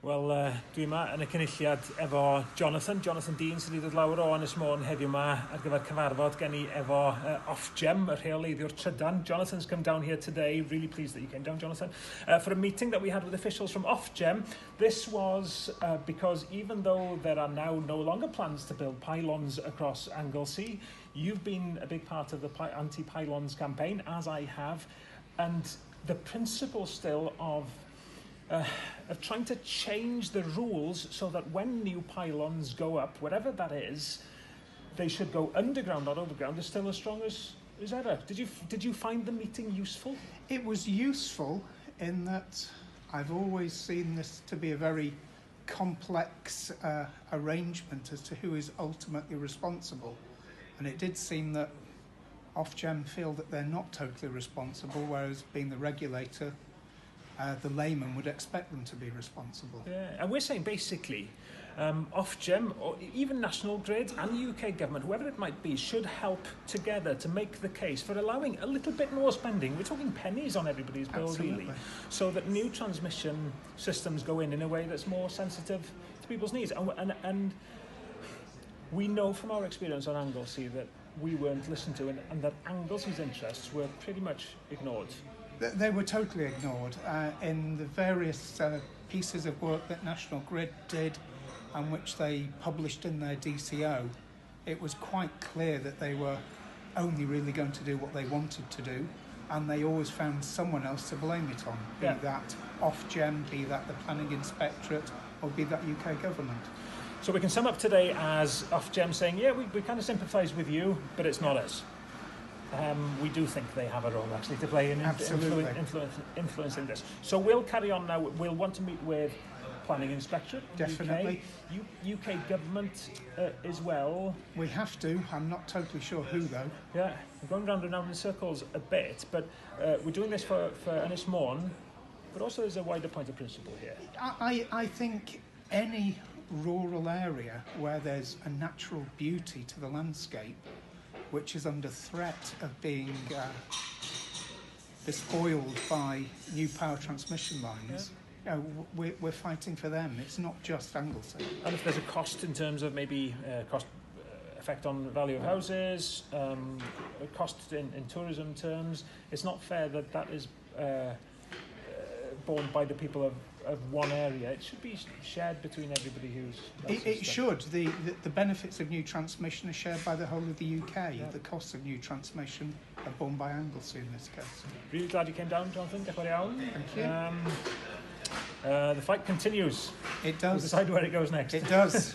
Wel, dwi yma yn y Cynulliad efo Jonathan Dean sydd wedi dod lawr o Ynys Môn heddiw yma ar gyfer cyfarfod gen i efo Ofgem, y rheoleiddiwr trydan. Jonathan's come down here today. Really pleased that you came down, Jonathan, for a meeting that we had with officials from Ofgem. This was because even though there are now no longer plans to build pylons across Anglesey, you've been a big part of the anti-pylons campaign, as I have, and the principle still of trying to change the rules so that when new pylons go up, whatever that is, they should go underground, not overground, is still as strong as ever. Did you find the meeting useful? It was useful in that I've always seen this to be a very complex arrangement as to who is ultimately responsible. And it did seem that Ofgem feel that they're not totally responsible, whereas being the regulator, the layman would expect them to be responsible. Yeah, and we're saying basically Ofgem, or even National Grid and the UK government, whoever it might be, should help together to make the case for allowing a little bit more spending. We're talking pennies on everybody's bill, really, so that new transmission systems go in a way that's more sensitive to people's needs. And we know from our experience on Anglesey that we weren't listened to, and that Anglesey's interests were pretty much ignored. They were totally ignored in the various pieces of work that National Grid did and which they published in their DCO. It was quite clear that they were only really going to do what they wanted to do, and they always found someone else to blame it on, be that Ofgem, be that the Planning Inspectorate, or be that UK government. So we can sum up today as Ofgem saying, yeah, we kind of sympathise with you, but it's not us. We do think they have a role actually to play in influencing this. So we'll carry on now. We'll want to meet with Planning Inspectorate, definitely. UK government as well. We have to. I'm not totally sure who though. Yeah, we're going round and round in circles a bit, but we're doing this for Ynys Môn, but also there's a wider point of principle here. I think any rural area where there's a natural beauty to the landscape, which is under threat of being despoiled by new power transmission lines, we're fighting for them. It's not just Anglesey. And if there's a cost in terms of maybe cost effect on the value of houses, a cost in tourism terms, it's not fair that is borne by the people of one area. It should be shared between everybody who's... It should. The benefits of new transmission are shared by the whole of the UK. Yeah. The costs of new transmission are borne by Anglesey in this case. Really glad you came down, Jonathan. Thank you. The fight continues. It does. We'll decide where it goes next. It does.